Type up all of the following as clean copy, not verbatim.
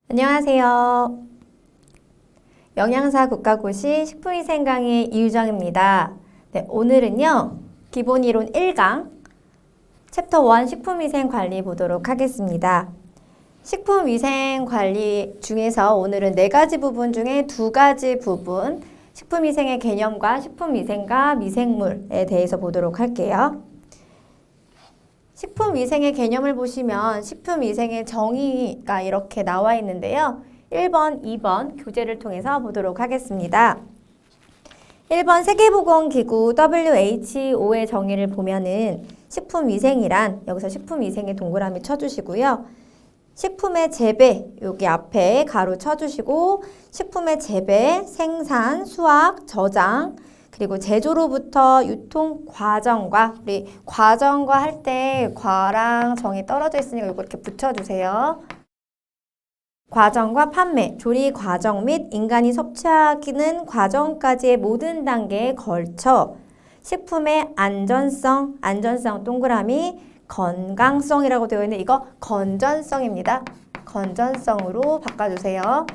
안녕하세요. 영양사 국가고시 식품위생 강의 이유정입니다. 네, 오늘은요. 기본이론 1강 챕터 1 식품위생관리 보도록 하겠습니다. 식품위생관리 중에서 오늘은 4가지 부분 중에 2가지 부분 식품위생의 개념과 식품위생과 미생물에 대해서 보도록 할게요. 식품위생의 개념을 보시면 식품위생의 정의가 이렇게 나와 있는데요. 1번, 2번 교재를 통해서 보도록 하겠습니다. 1번 세계보건기구 WHO의 정의를 보면은 식품위생이란 여기서 식품위생의 동그라미 쳐주시고요. 식품의 재배 여기 앞에 가로 쳐주시고 식품의 재배, 생산, 수확, 저장 그리고 제조로부터 유통 과정과 우리 과정과 할 때 과랑 정이 떨어져 있으니까 이거 이렇게 붙여주세요. 과정과 판매, 조리 과정 및 인간이 섭취하기는 과정까지의 모든 단계에 걸쳐 식품의 안전성 동그라미 건강성이라고 되어 있는 이거 건전성입니다. 건전성으로 바꿔주세요.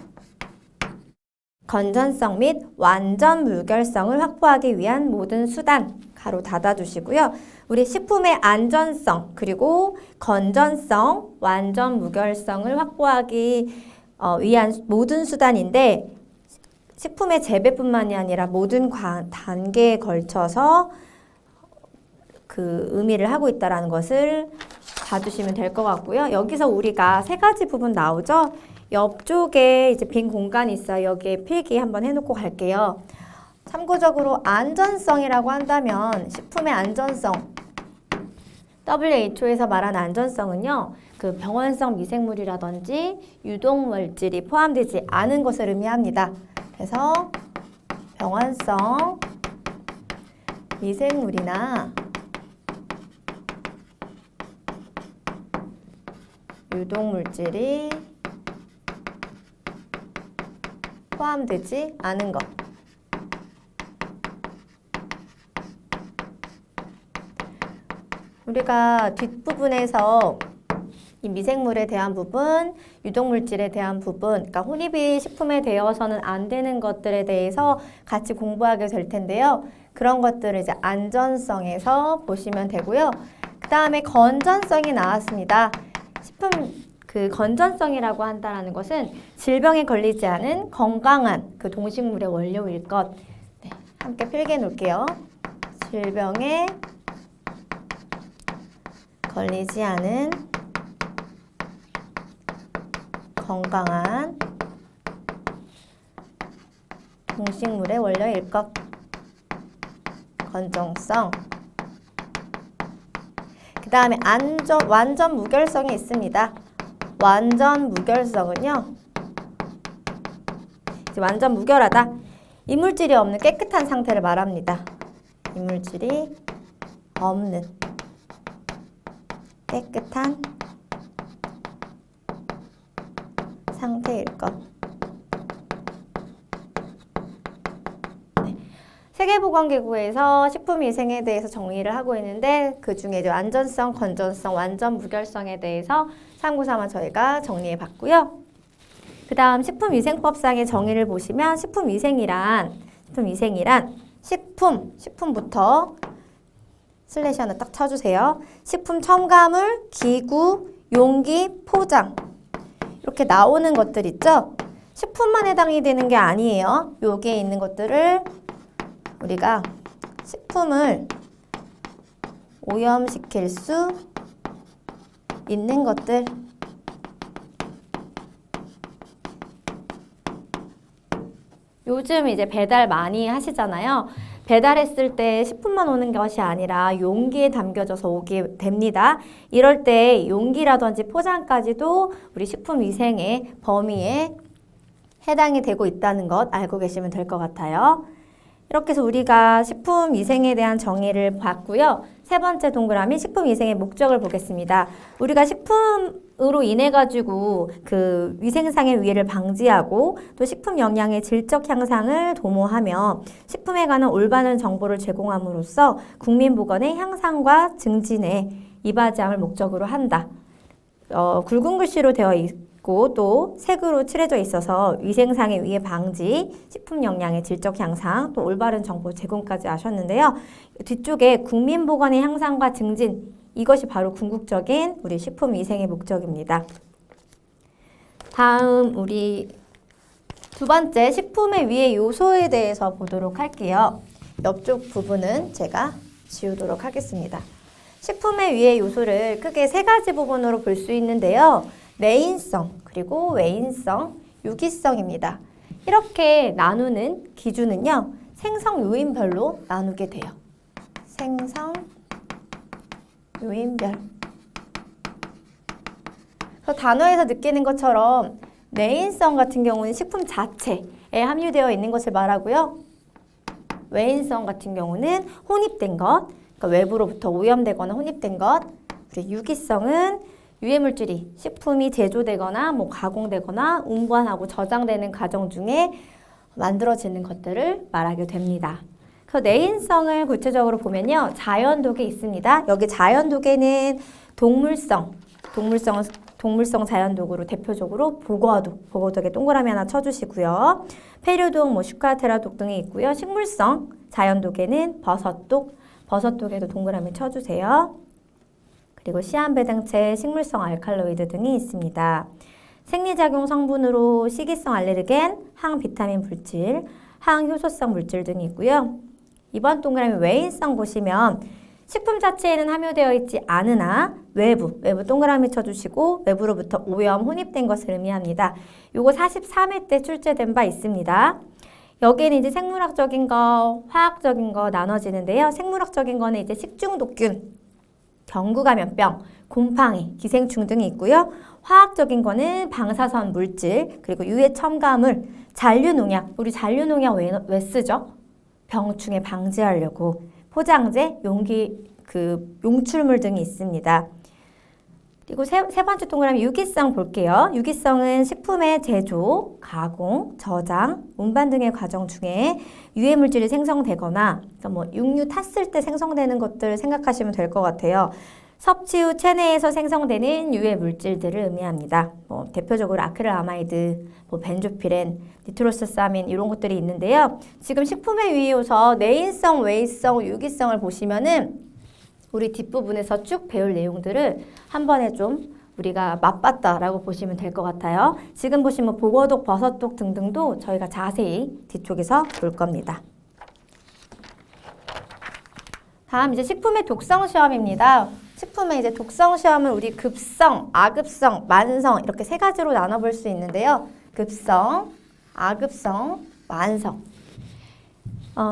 건전성 및 완전 무결성을 확보하기 위한 모든 수단 가로 닫아주시고요. 우리 식품의 안전성 그리고 건전성, 완전 무결성을 확보하기 위한 모든 수단인데 식품의 재배뿐만이 아니라 모든 단계에 걸쳐서 그 의미를 하고 있다는 것을 봐주시면 될 것 같고요. 여기서 우리가 3가지 부분 나오죠. 옆쪽에 이제 빈 공간이 있어요. 여기에 필기 한번 해놓고 갈게요. 참고적으로 안전성이라고 한다면 식품의 안전성 WHO에서 말하는 안전성은요. 그 병원성 미생물이라든지 유독물질이 포함되지 않은 것을 의미합니다. 그래서 병원성 미생물이나 유독물질이 포함되지 않은 것. 우리가 뒷부분에서 이 미생물에 대한 부분, 유독물질에 대한 부분, 그러니까 혼입이 식품에 되어서는 안 되는 것들에 대해서 같이 공부하게 될 텐데요. 그런 것들을 이제 안전성에서 보시면 되고요. 그 다음에 건전성이 나왔습니다. 식품 그 건전성이라고 한다는 것은 질병에 걸리지 않은 건강한 그 동식물의 원료일 것. 네, 함께 필기해 놓을게요. 질병에 걸리지 않은 건강한 동식물의 원료일 것. 건전성. 그 다음에 완전 무결성이 있습니다. 완전 무결성은요. 완전 무결하다. 이물질이 없는 깨끗한 상태를 말합니다. 이물질이 없는 깨끗한 상태일 것. 네. 세계보건기구에서 식품위생에 대해서 정의를 하고 있는데 그 중에 이제 안전성, 건전성, 완전 무결성에 대해서 참고삼아 저희가 정리해 봤고요. 그 다음 식품위생법상의 정의를 보시면 식품위생이란 식품부터 슬래시 하나 딱 쳐주세요. 식품 첨가물, 기구, 용기, 포장 이렇게 나오는 것들 있죠? 식품만 해당이 되는 게 아니에요. 여기에 있는 것들을 우리가 식품을 오염시킬 수 있는 것들 요즘 이제 배달 많이 하시잖아요. 배달했을 때 식품만 오는 것이 아니라 용기에 담겨져서 오게 됩니다. 이럴 때 용기라든지 포장까지도 우리 식품위생의 범위에 해당이 되고 있다는 것 알고 계시면 될 것 같아요. 이렇게 해서 우리가 식품위생에 대한 정의를 봤고요. 3번째 동그라미 식품위생의 목적을 보겠습니다. 우리가 식품으로 인해 가지고 그 위생상의 위해를 방지하고 또 식품 영양의 질적 향상을 도모하며 식품에 관한 올바른 정보를 제공함으로써 국민 보건의 향상과 증진에 이바지함을 목적으로 한다. 굵은 글씨로 되어 있고 또 색으로 칠해져 있어서 위생상의 위해 방지, 식품 영양의 질적 향상, 또 올바른 정보 제공까지 하셨는데요. 뒤쪽에 국민보건의 향상과 증진, 이것이 바로 궁극적인 우리 식품 위생의 목적입니다. 다음 우리 두 번째 식품의 위해 요소에 대해서 보도록 할게요. 옆쪽 부분은 제가 지우도록 하겠습니다. 식품의 위해 요소를 크게 세 가지 부분으로 볼 수 있는데요. 내인성, 그리고 외인성, 유기성입니다. 이렇게 나누는 기준은요. 생성 요인별로 나누게 돼요. 생성 요인별. 그래서 단어에서 느끼는 것처럼 내인성 같은 경우는 식품 자체에 함유되어 있는 것을 말하고요. 외인성 같은 경우는 혼입된 것, 그러니까 외부로부터 오염되거나 혼입된 것. 그리고 유기성은 유해물질이 식품이 제조되거나 가공되거나 운반하고 저장되는 과정 중에 만들어지는 것들을 말하게 됩니다. 그 내인성을 구체적으로 보면요. 자연독에 있습니다. 여기 자연독에는 동물성 자연독으로 대표적으로 보거독에 동그라미 하나 쳐주시고요. 페류독, 슈카테라독 등이 있고요. 식물성 자연독에는 버섯독에도 동그라미 쳐주세요. 그리고 시한배당체, 식물성 알칼로이드 등이 있습니다. 생리작용 성분으로 식이성 알레르겐, 항비타민 물질, 항효소성 물질 등이 있고요. 이번 동그라미 외인성 보시면 식품 자체에는 함유되어 있지 않으나 외부 동그라미 쳐주시고 외부로부터 오염, 혼입된 것을 의미합니다. 요거 43회 때 출제된 바 있습니다. 여기는 이제 생물학적인 거, 화학적인 거 나눠지는데요. 생물학적인 거는 이제 식중독균, 경구감염병, 곰팡이, 기생충 등이 있고요. 화학적인 거는 방사선 물질, 그리고 유해 첨가물, 잔류농약. 우리 잔류농약 왜 쓰죠? 병충해 방지하려고. 포장재, 용출물 등이 있습니다. 그리고 세 번째 동그라미 유기성 볼게요. 유기성은 식품의 제조, 가공, 저장, 운반 등의 과정 중에 유해물질이 생성되거나 그러니까 육류 탔을 때 생성되는 것들을 생각하시면 될 것 같아요. 섭취 후 체내에서 생성되는 유해물질들을 의미합니다. 대표적으로 아크릴아마이드, 벤조피렌, 니트로스사민 이런 것들이 있는데요. 지금 식품의 위해 요소 내인성, 외인성, 유기성을 보시면은 우리 뒷부분에서 쭉 배울 내용들을 한 번에 좀 우리가 맛봤다라고 보시면 될 것 같아요. 지금 보시면 보거독, 버섯독 등등도 저희가 자세히 뒤쪽에서 볼 겁니다. 다음 이제 식품의 독성 시험입니다. 식품의 이제 독성 시험은 우리 급성, 아급성, 만성 이렇게 세 가지로 나눠볼 수 있는데요. 급성, 아급성, 만성.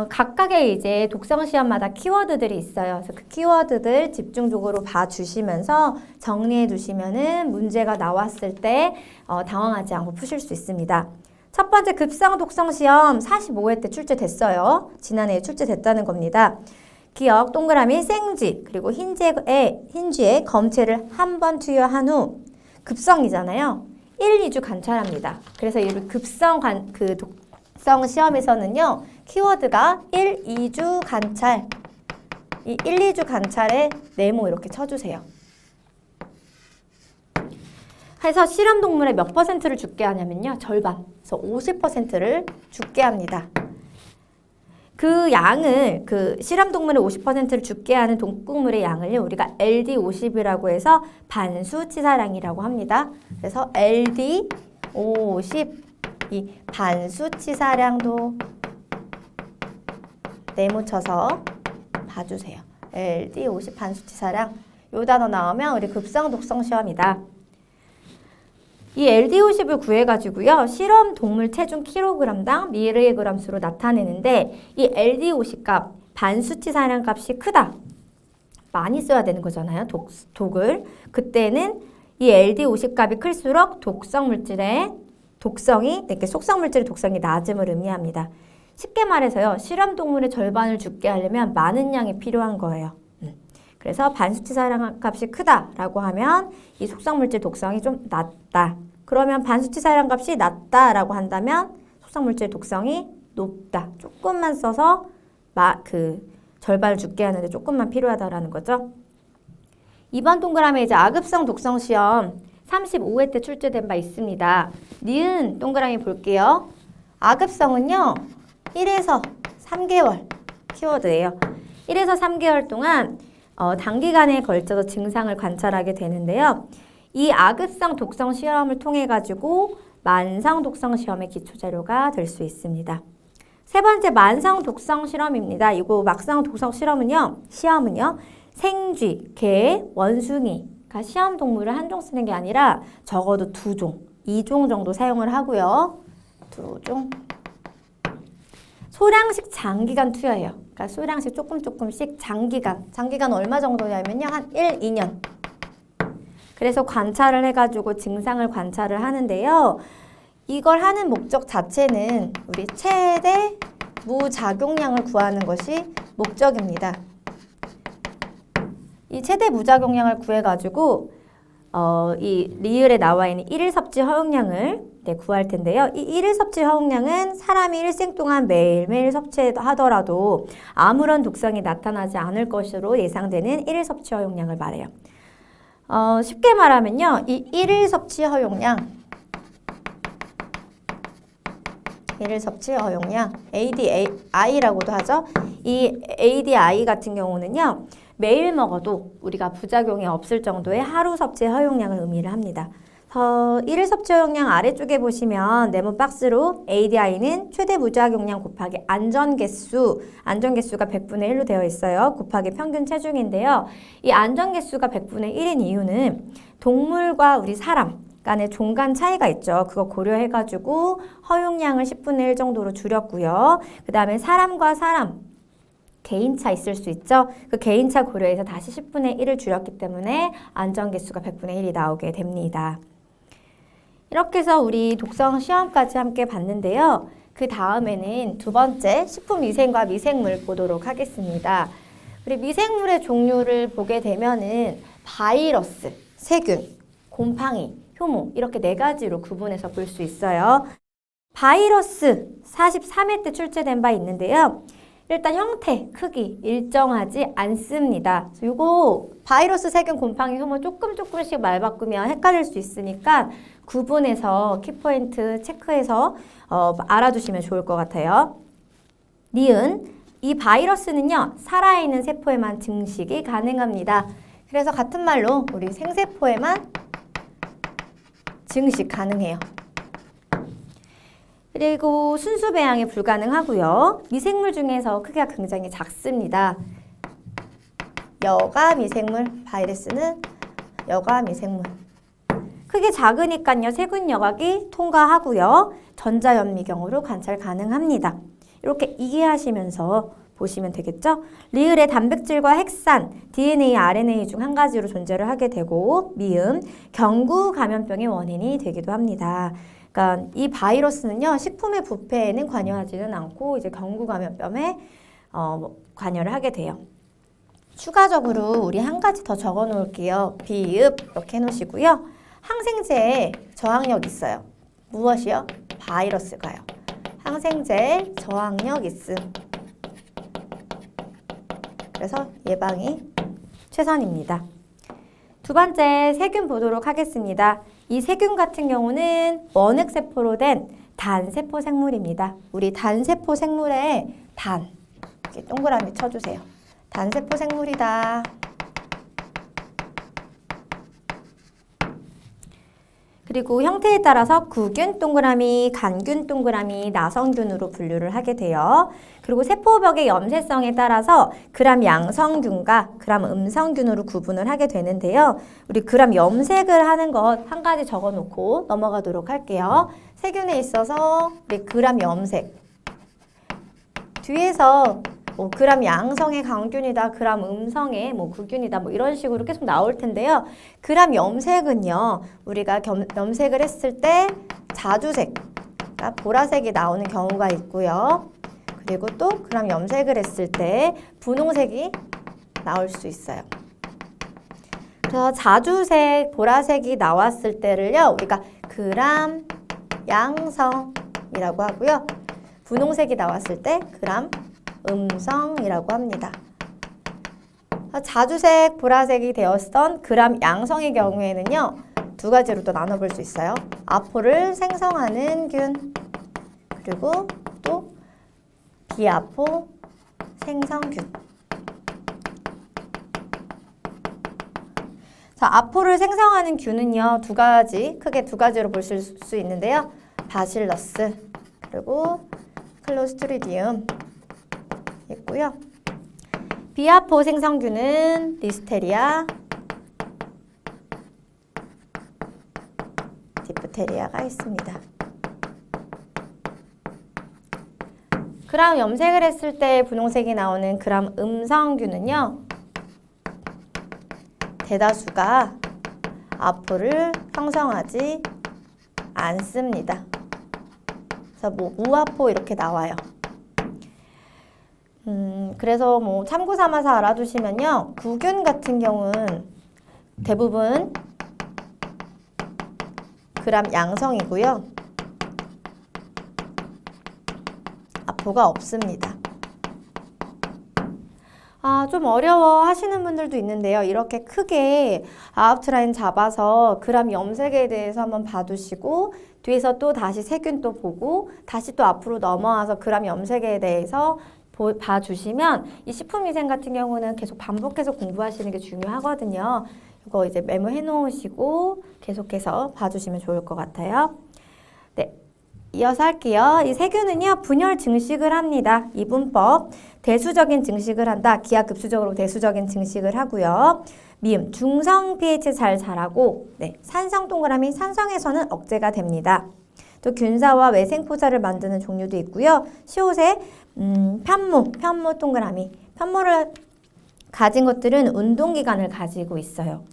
각각의 이제 독성 시험마다 키워드들이 있어요. 그래서 그 키워드들 집중적으로 봐주시면서 정리해 두시면은 문제가 나왔을 때 당황하지 않고 푸실 수 있습니다. 첫 번째 급성 독성 시험 45회 때 출제됐어요. 지난해에 출제됐다는 겁니다. 기억 동그라미 생쥐 그리고 흰쥐에 검체를 한 번 투여한 후 급성이잖아요. 1, 2주 관찰합니다. 그래서 이 급성 독성 시험에서는요. 키워드가 1, 2주 관찰. 이 1, 2주 관찰에 네모 이렇게 쳐주세요. 해서 실험 동물의 몇 퍼센트를 죽게 하냐면요. 절반. 그래서 50%를 죽게 합니다. 그 양을 실험 동물의 50%를 죽게 하는 동물의 양을요. 우리가 LD50이라고 해서 반수치사량이라고 합니다. 그래서 LD50 이 반수치사량도 네모쳐서 봐주세요. LD50 반수치사량 요 단어 나오면 우리 급성 독성 시험이다. 이 LD50을 구해가지고요. 실험 동물 체중 킬로그램당 미리그램 수로 나타내는데 이 LD50 값, 반수치사량 값이 크다. 많이 써야 되는 거잖아요. 독을. 그때는 이 LD50 값이 클수록 독성 물질의 독성이, 이렇게 속성 물질의 독성이 낮음을 의미합니다. 쉽게 말해서요. 실험 동물의 절반을 죽게 하려면 많은 양이 필요한 거예요. 그래서 반수치사량 값이 크다라고 하면 이 속성물질 독성이 좀 낮다. 그러면 반수치사량 값이 낮다라고 한다면 속성물질 독성이 높다. 조금만 써서 절반을 죽게 하는데 조금만 필요하다라는 거죠. 이번 동그라미 이제 아급성 독성 시험 35회 때 출제된 바 있습니다. 니은 동그라미 볼게요. 아급성은요. 1에서 3개월 키워드예요. 1에서 3개월 동안 단기간에 걸쳐서 증상을 관찰하게 되는데요. 이 아급성 독성 실험을 통해 가지고 만성 독성 시험의 기초자료가 될 수 있습니다. 세 번째 만성 독성 실험입니다. 이거 막상 독성 시험은요. 생쥐, 개, 원숭이가 시험 동물을 한 종 쓰는 게 아니라 적어도 2종, 2종 정도 사용을 하고요. 2종. 소량씩 장기간 투여해요. 그러니까 소량씩 조금씩 장기간 얼마 정도냐면요. 한 1, 2년. 그래서 관찰을 해가지고 증상을 관찰을 하는데요. 이걸 하는 목적 자체는 우리 최대 무작용량을 구하는 것이 목적입니다. 이 최대 무작용량을 구해가지고 이 리을에 나와 있는 1일 섭취 허용량을 구할 텐데요. 이 1일 섭취 허용량은 사람이 일생 동안 매일매일 섭취하더라도 아무런 독성이 나타나지 않을 것으로 예상되는 1일 섭취 허용량을 말해요. 쉽게 말하면요. 이 1일 섭취 허용량 1일 섭취 허용량 ADI라고도 하죠. 이 ADI 같은 경우는요. 매일 먹어도 우리가 부작용이 없을 정도의 하루 섭취 허용량을 의미를 합니다. 1일 섭취 허용량 아래쪽에 보시면 네모 박스로 ADI는 최대 무작용량 곱하기 안전개수가 100분의 1로 되어 있어요. 곱하기 평균 체중인데요. 이 안전개수가 100분의 1인 이유는 동물과 우리 사람 간의 종간 차이가 있죠. 그거 고려해가지고 허용량을 10분의 1 정도로 줄였고요. 그 다음에 사람과 사람 개인차 있을 수 있죠. 그 개인차 고려해서 다시 10분의 1을 줄였기 때문에 안전개수가 100분의 1이 나오게 됩니다. 이렇게 해서 우리 독성 시험까지 함께 봤는데요. 그 다음에는 두 번째 식품위생과 미생물 보도록 하겠습니다. 우리 미생물의 종류를 보게 되면은 바이러스, 세균, 곰팡이, 효모 이렇게 4가지로 구분해서 볼 수 있어요. 바이러스 43회 때 출제된 바 있는데요. 일단 형태, 크기 일정하지 않습니다. 이거 바이러스, 세균, 곰팡이, 효모 조금씩 말 바꾸면 헷갈릴 수 있으니까 구분해서 키포인트 체크해서 알아두시면 좋을 것 같아요. 니은, 이 바이러스는요. 살아있는 세포에만 증식이 가능합니다. 그래서 같은 말로 우리 생세포에만 증식 가능해요. 그리고 순수 배양이 불가능하고요. 미생물 중에서 크기가 굉장히 작습니다. 여가 미생물, 바이러스는 여가 미생물. 크기 작으니까요. 세균 여각이 통과하고요. 전자현미경으로 관찰 가능합니다. 이렇게 이해하시면서 보시면 되겠죠? 리을의 단백질과 핵산, DNA, RNA 중 한 가지로 존재를 하게 되고 미음, 경구 감염병의 원인이 되기도 합니다. 그러니까 이 바이러스는요. 식품의 부패에는 관여하지는 않고 이제 경구 감염병에 관여를 하게 돼요. 추가적으로 우리 한 가지 더 적어 놓을게요. 비읍 이렇게 해 놓으시고요. 항생제에 저항력 있어요. 무엇이요? 바이러스가요. 항생제에 저항력 있음. 그래서 예방이 최선입니다. 두 번째 세균 보도록 하겠습니다. 이 세균 같은 경우는 원핵세포로 된 단세포 생물입니다. 우리 단세포 생물에 단 이렇게 동그라미 쳐주세요. 단세포 생물이다. 그리고 형태에 따라서 구균 동그라미, 간균 동그라미, 나성균으로 분류를 하게 돼요. 그리고 세포벽의 염세성에 따라서 그람 양성균과 그람 음성균으로 구분을 하게 되는데요. 우리 그람 염색을 하는 것 한 가지 적어놓고 넘어가도록 할게요. 세균에 있어서 우리 그람 염색. 뒤에서 그람 양성의 강균이다, 그람 음성의 구균이다, 이런 식으로 계속 나올 텐데요. 그람 염색은요, 우리가 염색을 했을 때 자주색, 그러니까 보라색이 나오는 경우가 있고요. 그리고 또 그람 염색을 했을 때 분홍색이 나올 수 있어요. 그래서 자주색, 보라색이 나왔을 때를요, 우리가 그람 양성이라고 하고요. 분홍색이 나왔을 때 그람 음성이라고 합니다. 자주색, 보라색이 되었던 그람 양성의 경우에는요. 두 가지로 또 나눠볼 수 있어요. 아포를 생성하는 균, 그리고 또 비아포 생성균. 자, 아포를 생성하는 균은요, 크게 두 가지로 볼 수 있는데요. 바실러스, 그리고 클로스트리디움 있고요. 비아포 생성균은 리스테리아, 디프테리아가 있습니다. 그람 염색을 했을 때 분홍색이 나오는 그람 음성균은요, 대다수가 아포를 형성하지 않습니다. 그래서 뭐 무아포 이렇게 나와요. 그래서 뭐 참고 삼아서 알아두시면요, 구균 같은 경우는 대부분 그람 양성이고요, 아포가 없습니다. 좀 어려워 하시는 분들도 있는데요. 이렇게 크게 아웃라인 잡아서 그람 염색에 대해서 한번 봐두시고, 뒤에서 또 다시 세균 또 보고, 다시 또 앞으로 넘어와서 그람 염색에 대해서 봐주시면, 이 식품위생 같은 경우는 계속 반복해서 공부하시는 게 중요하거든요. 이거 이제 메모해 놓으시고 계속해서 봐주시면 좋을 것 같아요. 네. 이어서 할게요. 이 세균은요, 분열 증식을 합니다. 이분법. 대수적인 증식을 한다. 기하급수적으로 대수적인 증식을 하고요. 미음, 중성 pH 잘 자라고, 네, 산성 동그라미, 산성에서는 억제가 됩니다. 또 균사와 외생포자를 만드는 종류도 있고요. 시옷에 편모 동그라미, 편모를 가진 것들은 운동기관을 가지고 있어요.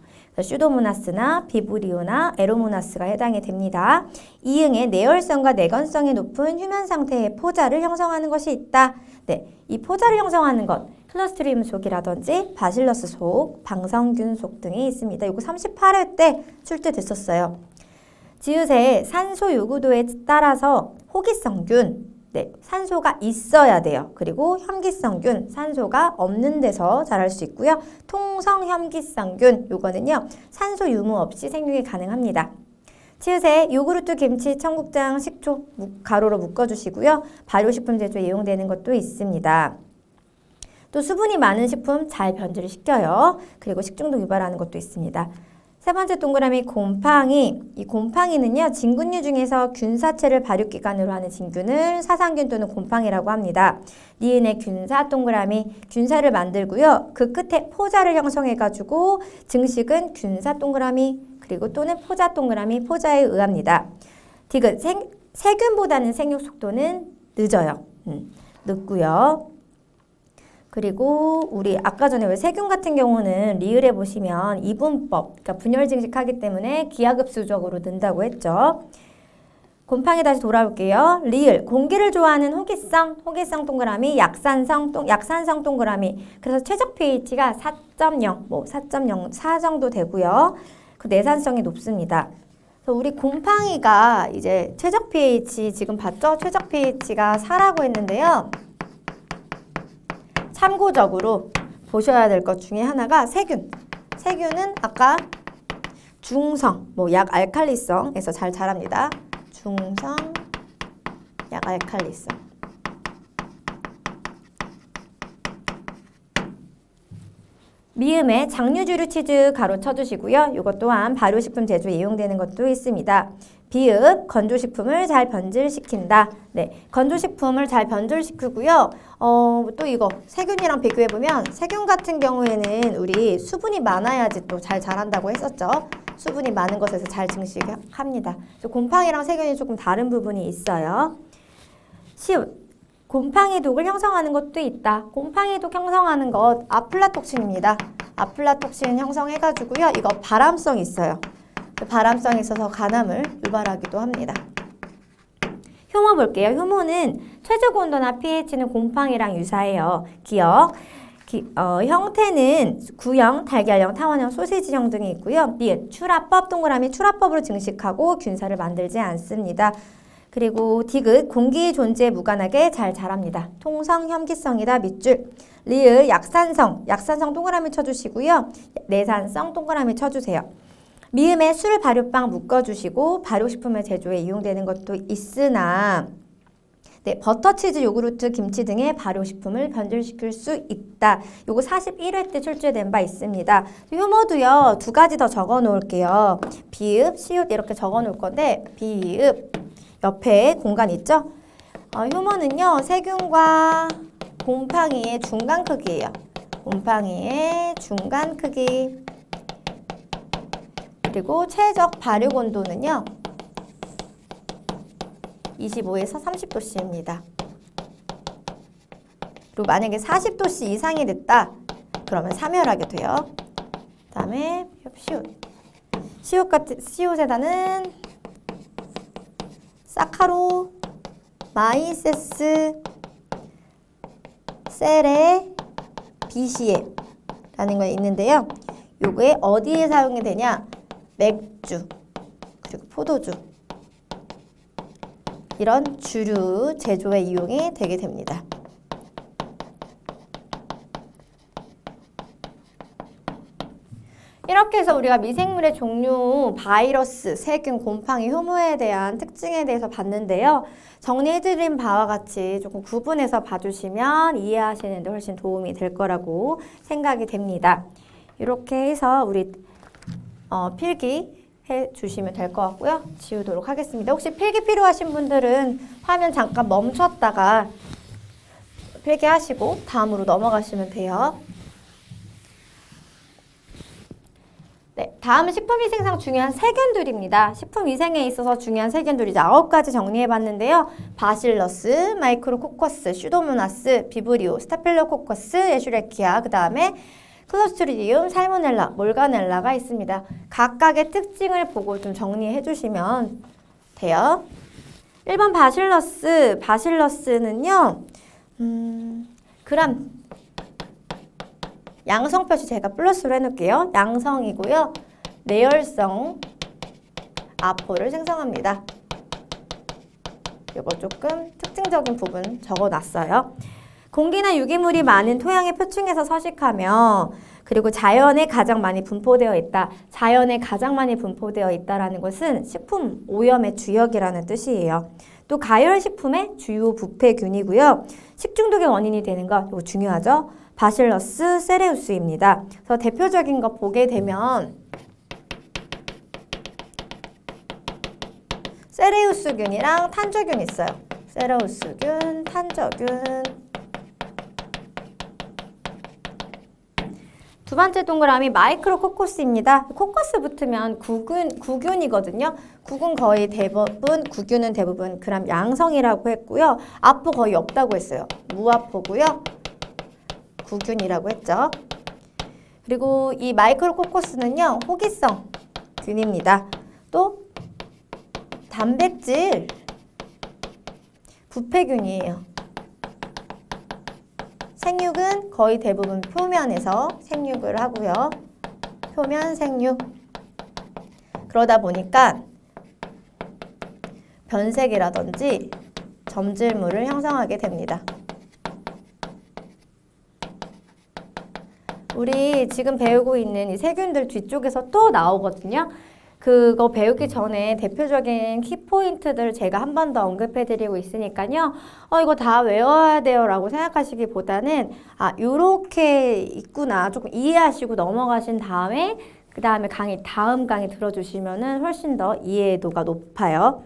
슈도모나스나 비브리오나 에로모나스가 해당이 됩니다. 이응에 내열성과 내건성이 높은 휴면 상태의 포자를 형성하는 것이 있다. 네, 이 포자를 형성하는 것, 클로스트리움 속이라든지 바실러스 속, 방성균 속 등이 있습니다. 이거 38회 때 출제됐었어요. 지읒의 산소 요구도에 따라서 호기성균, 네, 산소가 있어야 돼요. 그리고 혐기성균, 산소가 없는 데서 자랄 수 있고요. 통성혐기성균, 요거는요, 산소 유무 없이 생육이 가능합니다. 치읓에 요구르트, 김치, 청국장, 식초 가로로 묶어주시고요. 발효식품 제조에 이용되는 것도 있습니다. 또 수분이 많은 식품 잘 변질을 시켜요. 그리고 식중독 유발하는 것도 있습니다. 세 번째 동그라미 곰팡이. 이 곰팡이는요, 진균류 중에서 균사체를 발육기관으로 하는 진균을 사상균 또는 곰팡이라고 합니다. 니은의 균사 동그라미, 균사를 만들고요. 그 끝에 포자를 형성해가지고 증식은 균사 동그라미, 그리고 또는 포자 동그라미, 포자에 의합니다. 디귿, 세균보다는 생육 속도는 늦어요. 늦고요. 그리고 우리 아까 전에 왜 세균 같은 경우는 리을에 보시면 이분법, 그러니까 분열 증식하기 때문에 기하급수적으로 는다고 했죠. 곰팡이 다시 돌아올게요. 리을, 공기를 좋아하는 호기성 동그라미, 약산성 동그라미. 그래서 최적 pH가 4.0, 4.04 정도 되고요. 그 내산성이 높습니다. 그래서 우리 곰팡이가 이제 최적 pH 지금 봤죠? 최적 pH가 4라고 했는데요. 참고적으로 보셔야 될 것 중에 하나가 세균. 세균은 아까 중성, 약 알칼리성에서 잘 자랍니다. 중성, 약 알칼리성. 미음에 장류주류 치즈 가로 쳐주시고요. 이것 또한 발효식품 제조에 이용되는 것도 있습니다. 비읍, 건조식품을 잘 변질시킨다. 네, 건조식품을 잘 변질시키고요. 또 이거 세균이랑 비교해보면 세균 같은 경우에는 우리 수분이 많아야지 또 잘 자란다고 했었죠. 수분이 많은 것에서 잘 증식합니다. 곰팡이랑 세균이 조금 다른 부분이 있어요. 시옷, 곰팡이 독을 형성하는 것도 있다. 곰팡이 독 형성하는 것 아플라톡신입니다. 아플라톡신 형성해가지고요. 이거 발암성이 있어요. 발암성이 있어서 간암을 유발하기도 합니다. 효모 볼게요. 효모는 최적 온도나 pH는 곰팡이랑 유사해요. 기억. 형태는 구형, 달걀형, 타원형, 소시지형 등이 있고요. 니은, 출하법 동그라미, 출하법으로 증식하고 균사를 만들지 않습니다. 그리고 디귿, 공기 존재에 무관하게 잘 자랍니다. 통성, 혐기성이다. 밑줄. 리을, 약산성 동그라미 쳐주시고요. 내산성 동그라미 쳐주세요. 미음에 술, 발효빵 묶어주시고 발효식품의 제조에 이용되는 것도 있으나 네, 버터, 치즈, 요구르트, 김치 등의 발효식품을 변질시킬 수 있다. 요거 41회 때 출제된 바 있습니다. 효모도요, 두 가지 더 적어 놓을게요. 비읍, 시읒 이렇게 적어 놓을 건데 비읍 옆에 공간 있죠? 효모는요, 세균과 곰팡이의 중간 크기예요. 곰팡이의 중간 크기. 그리고 최적 발효 온도는요, 25에서 30도씨입니다. 그리고 만약에 40도씨 이상이 됐다, 그러면 사멸하게 돼요. 그 다음에 시옷에다는 사카로, 마이세스, 세레, 비시에 라는 거 있는데요. 요게 어디에 사용이 되냐? 맥주, 그리고 포도주 이런 주류 제조에 이용이 되게 됩니다. 이렇게 해서 우리가 미생물의 종류, 바이러스, 세균, 곰팡이, 효모에 대한 특징에 대해서 봤는데요. 정리해드린 바와 같이 조금 구분해서 봐주시면 이해하시는 데 훨씬 도움이 될 거라고 생각이 됩니다. 이렇게 해서 우리 필기 해주시면 될 것 같고요. 지우도록 하겠습니다. 혹시 필기 필요하신 분들은 화면 잠깐 멈췄다가 필기하시고 다음으로 넘어가시면 돼요. 네, 다음은 식품위생상 중요한 세균들입니다. 식품위생에 있어서 중요한 세균들 이제 9가지 정리해봤는데요. 바실러스, 마이크로코커스, 슈도모나스, 비브리오, 스타필로코커스, 에슈레키아, 그 다음에 클로스트리디움, 살모넬라, 몰가넬라가 있습니다. 각각의 특징을 보고 좀 정리해 주시면 돼요. 1번 바실러스는요. 그람 양성 표시 제가 플러스로 해놓을게요. 양성이고요. 내열성 아포를 생성합니다. 이거 조금 특징적인 부분 적어놨어요. 공기나 유기물이 많은 토양의 표층에서 서식하며 그리고 자연에 가장 많이 분포되어 있다. 자연에 가장 많이 분포되어 있다라는 것은 식품 오염의 주역이라는 뜻이에요. 또 가열식품의 주요 부패균이고요. 식중독의 원인이 되는 것, 이거 중요하죠. 바실러스 세레우스입니다. 그래서 대표적인 거 보게 되면 세레우스균이랑 탄저균 있어요. 세레우스균, 탄저균. 두 번째 동그라미 마이크로코커스입니다. 코커스 붙으면 구균이거든요. 구균은 대부분 그람 양성이라고 했고요. 아포 거의 없다고 했어요. 무아포고요. 구균이라고 했죠. 그리고 이 마이크로코커스는요, 호기성 균입니다. 또 단백질 부패균이에요. 생육은 거의 대부분 표면에서 생육을 하고요. 표면 생육. 그러다 보니까 변색이라든지 점질물을 형성하게 됩니다. 우리 지금 배우고 있는 이 세균들 뒤쪽에서 또 나오거든요. 그거 배우기 전에 대표적인 키포인트들 제가 한 번 더 언급해드리고 있으니까요. 이거 다 외워야 돼요 라고 생각하시기보다는 요렇게 있구나 조금 이해하시고 넘어가신 다음에 그 다음에 다음 강의 들어주시면은 훨씬 더 이해도가 높아요.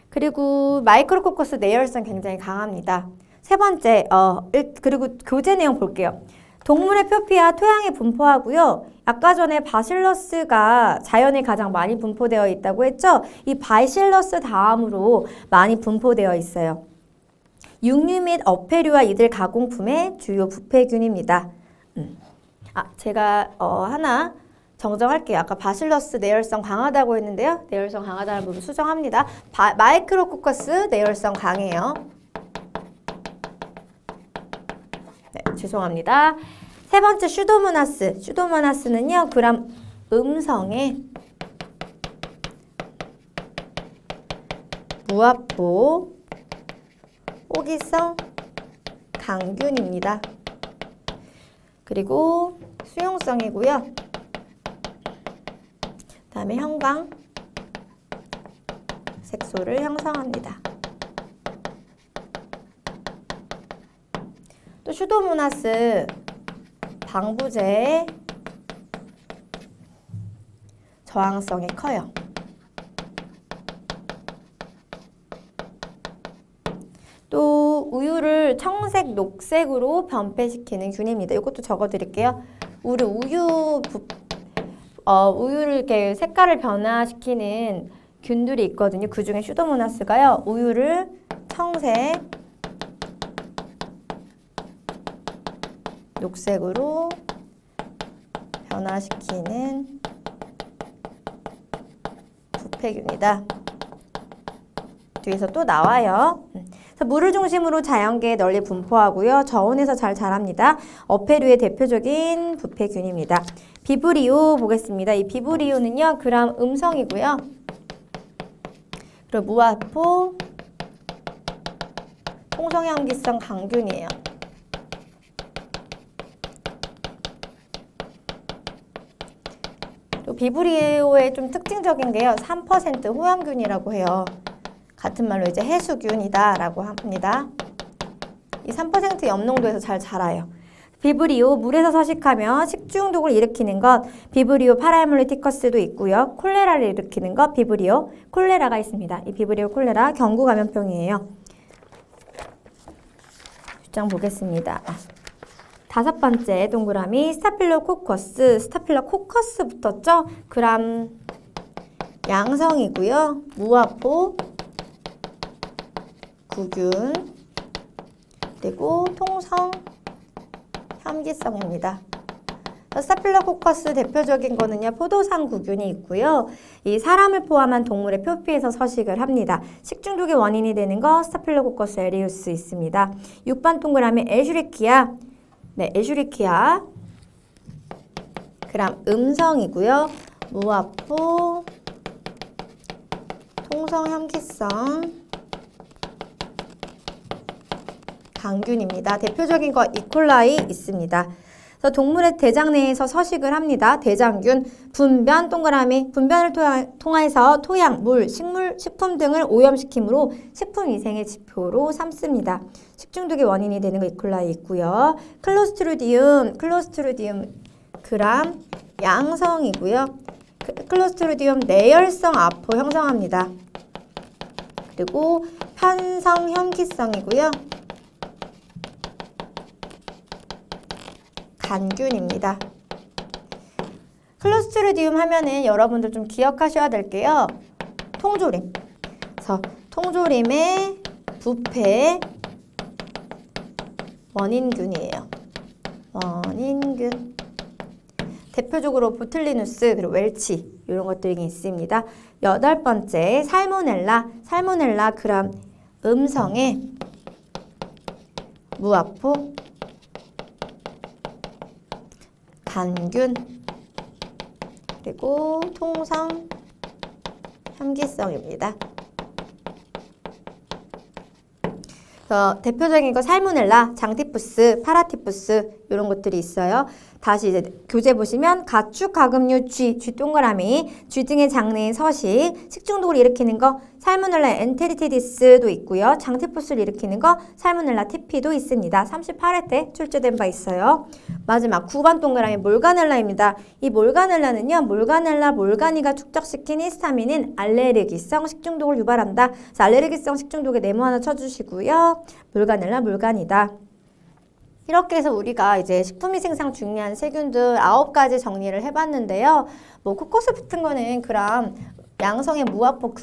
그리고 마이크로코커스 내열성 굉장히 강합니다. 세 번째, 그리고 교재 내용 볼게요. 동물의 표피와 토양에 분포하고요. 아까 전에 바실러스가 자연에 가장 많이 분포되어 있다고 했죠? 이 바실러스 다음으로 많이 분포되어 있어요. 육류 및 어패류와 이들 가공품의 주요 부패균입니다. 제가 하나 정정할게요. 아까 바실러스 내열성 강하다고 했는데요. 내열성 강하다는 부분 수정합니다. 마이크로코커스 내열성 강해요. 네, 죄송합니다. 세 번째 슈도모나스. 슈도모나스는요, 그람 음성의 무압보 호기성 강균입니다. 그리고 수용성이고요. 다음에 형광 색소를 형성합니다. 또 슈도모나스 방부제의 저항성이 커요. 또 우유를 청색, 녹색으로 변폐시키는 균입니다. 이것도 적어드릴게요. 우유를 이렇게 색깔을 변화시키는 균들이 있거든요. 그 중에 슈도모나스가요. 우유를 청색, 녹색으로 변화시키는 부패균이다. 뒤에서 또 나와요. 그래서 물을 중심으로 자연계에 널리 분포하고요. 저온에서 잘 자랍니다. 어패류의 대표적인 부패균입니다. 비브리오 보겠습니다. 이 비브리오는요. 그람 음성이고요. 그리고 무화포 통성염기성 강균이에요. 또 비브리오의 좀 특징적인 게요. 3% 호염균이라고 해요. 같은 말로 이제 해수균이다 라고 합니다. 이 3% 염농도에서 잘 자라요. 비브리오 물에서 서식하며 식중독을 일으키는 것 비브리오 파라이몰리티커스도 있고요. 콜레라를 일으키는 것 비브리오 콜레라가 있습니다. 이 비브리오 콜레라 경구 감염병이에요. 주장 보겠습니다. 5번째 동그라미 스타필로코커스 스타필로코커스 붙었죠? 그람 양성이고요. 무화포 구균 그리고 통성 혐기성입니다. 스타필로코커스 대표적인 거는요. 포도상 구균이 있고요. 이 사람을 포함한 동물의 표피에서 서식을 합니다. 식중독의 원인이 되는 거 스타필로코커스 에리우스 있습니다. 6번 동그라미 에슈리키아 네, 에슈리키아 그람 음성이고요. 무화포 통성 혐기성 강균입니다. 대표적인 거 이콜라이 있습니다. 그래서 동물의 대장 내에서 서식을 합니다. 대장균, 분변, 동그라미, 분변을 통해서 토양, 물, 식품 등을 오염시키므로 식품위생의 지표로 삼습니다. 식중독의 원인이 되는 거 이콜라이 있고요. 클로스트리디움 그람 양성이고요. 클로스트리디움 내열성 아포 형성합니다. 그리고 편성 혐기성이고요. 간균입니다. 클로스트리디움 하면은 여러분들 좀 기억하셔야 될게요. 통조림. 그래서 통조림의 부패 원인균이에요. 원인균. 대표적으로 보틀리누스 그리고 웰치 이런 것들이 있습니다. 8번째 살모넬라 그람 음성의 무화포 간균 그리고 통성 혐기성입니다. 대표적인 거 살모넬라, 장티푸스, 파라티푸스 이런 것들이 있어요. 다시 이제 교재 보시면 가축, 가금류, 쥐 동그라미, 쥐 등의 장내의 서식, 식중독을 일으키는 거 살모넬라 엔테리티디스도 있고요. 장티푸스를 일으키는 거 살모넬라 티피도 있습니다. 38회 때 출제된 바 있어요. 마지막 9번 동그라미 몰가넬라입니다. 이 몰가넬라는요. 몰가니가 축적시킨 히스타민은 알레르기성 식중독을 유발한다. 그래서 알레르기성 식중독에 네모 하나 쳐주시고요. 몰가니다. 이렇게 해서 우리가 이제 식품위생상 중요한 세균들 9가지 정리를 해봤는데요. 뭐 코커스 같은 거는 그람 양성의 무화포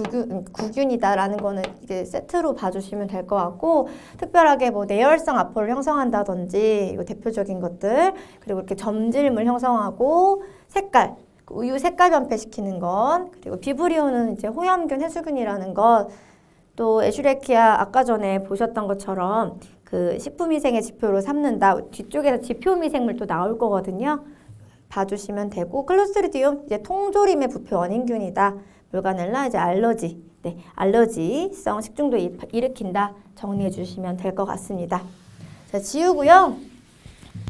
구균이다라는 거는 이제 세트로 봐주시면 될 것 같고 특별하게 뭐 내열성 아포를 형성한다든지 이거 대표적인 것들 그리고 이렇게 점질물 형성하고 색깔 우유 색깔 변폐시키는 것 그리고 비브리오는 이제 호염균 해수균이라는 것 또 에슈레키아 아까 전에 보셨던 것처럼 그 식품위생의 지표로 삼는다. 뒤쪽에서 지표미생물 또 나올 거거든요. 봐주시면 되고 클로스트리디움 이제 통조림의 부패 원인균이다. 몰가넬라 이제 알러지, 알러지성 식중독 일으킨다. 정리해 주시면 될 것 같습니다. 자, 지우고요.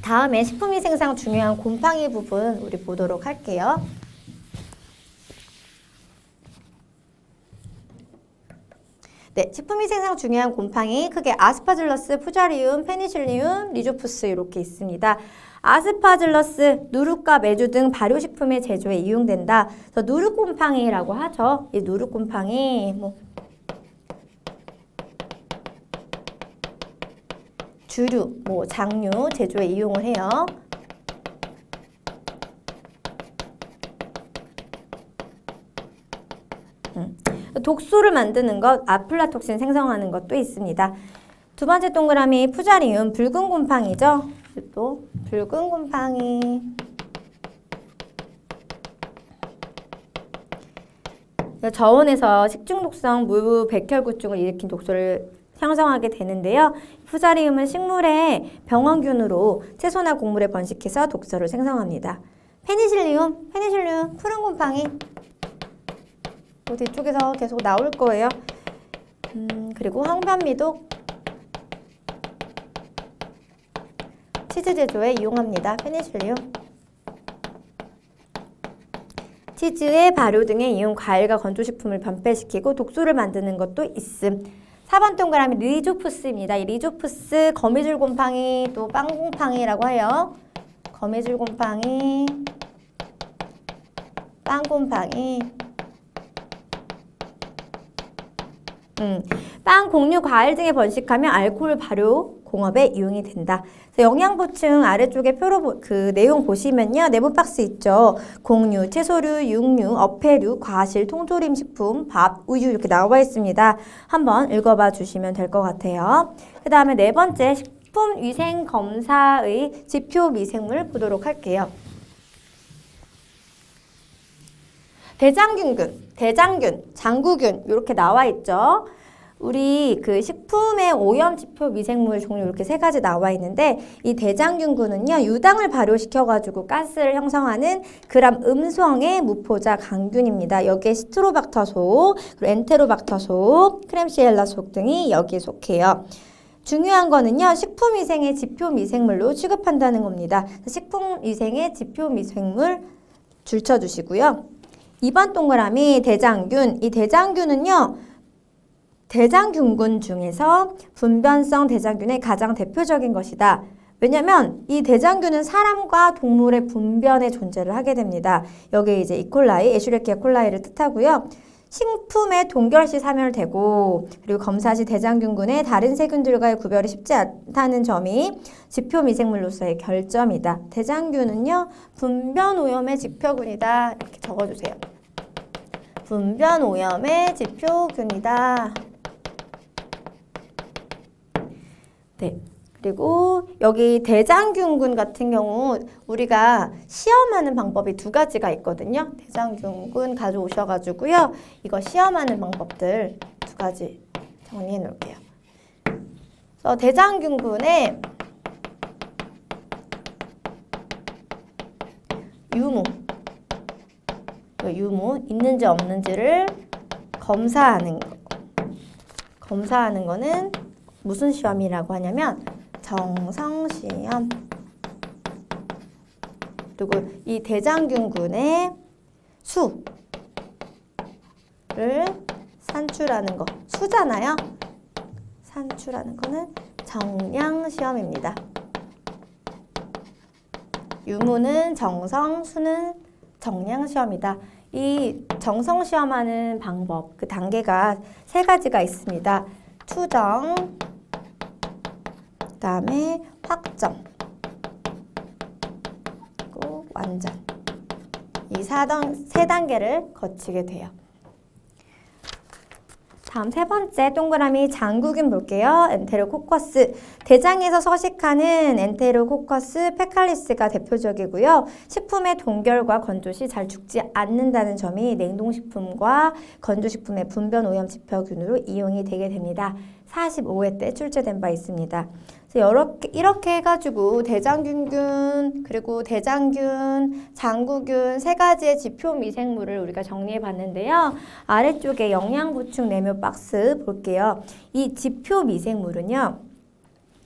다음에 식품위생상 중요한 곰팡이 부분 우리 보도록 할게요. 네, 식품위생상 중요한 곰팡이 크게 아스파질러스, 푸자리움, 페니실리움, 리조푸스 이렇게 있습니다. 아스파질러스, 누룩과 메주 등 발효식품의 제조에 이용된다. 그래서 누룩곰팡이라고 하죠. 이 누룩곰팡이 주류, 장류 제조에 이용을 해요. 독소를 만드는 것, 아플라톡신 생성하는 것도 있습니다. 두 번째 동그라미 푸자리움, 붉은 곰팡이죠. 또 붉은 곰팡이. 저온에서 식중독성 무백혈구증을 일으킨 독소를 형성하게 되는데요. 푸자리움은 식물의 병원균으로 채소나 곡물에 번식해서 독소를 생성합니다. 페니실리움, 푸른 곰팡이. 뒤쪽에서 계속 나올 거예요. 그리고 황변미독, 치즈 제조에 이용합니다. 페니실리움. 치즈의 발효 등에 이용 과일과 건조식품을 변폐시키고 독소를 만드는 것도 있음. 4번 동그라미 리조푸스입니다. 이 리조푸스 거미줄 곰팡이 또 빵곰팡이라고 해요. 거미줄 곰팡이, 빵곰팡이. 빵, 곡류, 과일 등에 번식하면 알코올 발효 공업에 이용이 된다. 영양 보충 아래쪽에 표로 내용 보시면요. 네모 박스 있죠. 곡류, 채소류, 육류, 어패류, 과실, 통조림 식품, 밥, 우유 이렇게 나와 있습니다. 한번 읽어봐 주시면 될 것 같아요. 그 다음에 네 번째 식품위생검사의 지표 미생물 보도록 할게요. 대장균, 장구균 이렇게 나와 있죠. 우리 식품의 오염 지표 미생물 종류 이렇게 세 가지 나와 있는데 이 대장균군은요 유당을 발효시켜가지고 가스를 형성하는 그람 음성의 무포자 강균입니다. 여기에 시트로박터속, 그리고 엔테로박터속, 크렘시엘라속 등이 여기에 속해요. 중요한 거는요 식품위생의 지표 미생물로 취급한다는 겁니다. 식품위생의 지표 미생물 줄쳐주시고요. 2번 동그라미 대장균. 이 대장균은요. 대장균군 중에서 분변성 대장균의 가장 대표적인 것이다. 왜냐면 이 대장균은 사람과 동물의 분변에 존재를 하게 됩니다. 여기에 이제 이콜라이, 에슈레키아 콜라이를 뜻하고요. 식품에 동결 시 사멸되고 그리고 검사 시 대장균군의 다른 세균들과의 구별이 쉽지 않다는 점이 지표 미생물로서의 결점이다. 대장균은요. 분변 오염의 지표균이다. 이렇게 적어주세요. 분변 오염의 지표균이다. 네. 그리고 여기 대장균군 같은 경우 우리가 시험하는 방법이 두 가지가 있거든요. 대장균군 가져오셔가지고요. 이거 시험하는 방법들 두 가지 정리해 놓을게요. 그래서 대장균군의 유무 있는지 없는지를 검사하는 거. 검사하는 거는 무슨 시험이라고 하냐면 정성시험. 그리고 이 대장균군의 수를 산출하는 거. 수잖아요. 산출하는 거는 정량시험입니다. 유무는 정성, 수는 정량시험이다. 이 정성시험하는 방법, 그 단계가 세 가지가 있습니다. 투정, 그 다음에 확정, 그리고 완전. 이 세 단계를 거치게 돼요. 다음 세 번째 동그라미 장구균 볼게요. 엔테로코커스. 대장에서 서식하는 엔테로코커스 페칼리스가 대표적이고요. 식품의 동결과 건조 시 잘 죽지 않는다는 점이 냉동식품과 건조식품의 분변 오염 지표균으로 이용이 되게 됩니다. 45회 때 출제된 바 있습니다. 이렇게 해가지고 대장균균, 그리고 대장균, 장구균 세 가지의 지표 미생물을 우리가 정리해 봤는데요. 아래쪽에 영양보충 네모 박스 볼게요. 이 지표 미생물은요.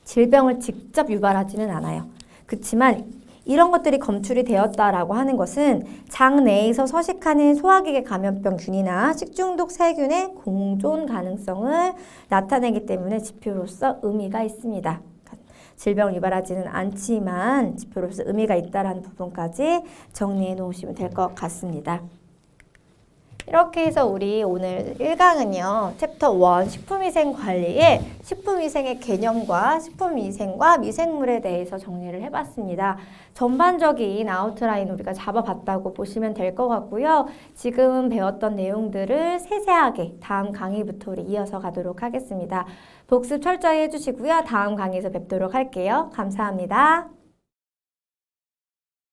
질병을 직접 유발하지는 않아요. 그렇지만 이런 것들이 검출이 되었다라고 하는 것은 장 내에서 서식하는 소화기계 감염병균이나 식중독 세균의 공존 가능성을 나타내기 때문에 지표로서 의미가 있습니다. 질병을 유발하지는 않지만 지표로서 의미가 있다라는 부분까지 정리해 놓으시면 될 것 같습니다. 이렇게 해서 우리 오늘 1강은요. 챕터 1 식품위생 관리의 식품위생의 개념과 식품위생과 미생물에 대해서 정리를 해봤습니다. 전반적인 아웃라인 우리가 잡아봤다고 보시면 될 것 같고요. 지금 배웠던 내용들을 세세하게 다음 강의부터 우리 이어서 가도록 하겠습니다. 복습 철저히 해주시고요. 다음 강의에서 뵙도록 할게요. 감사합니다.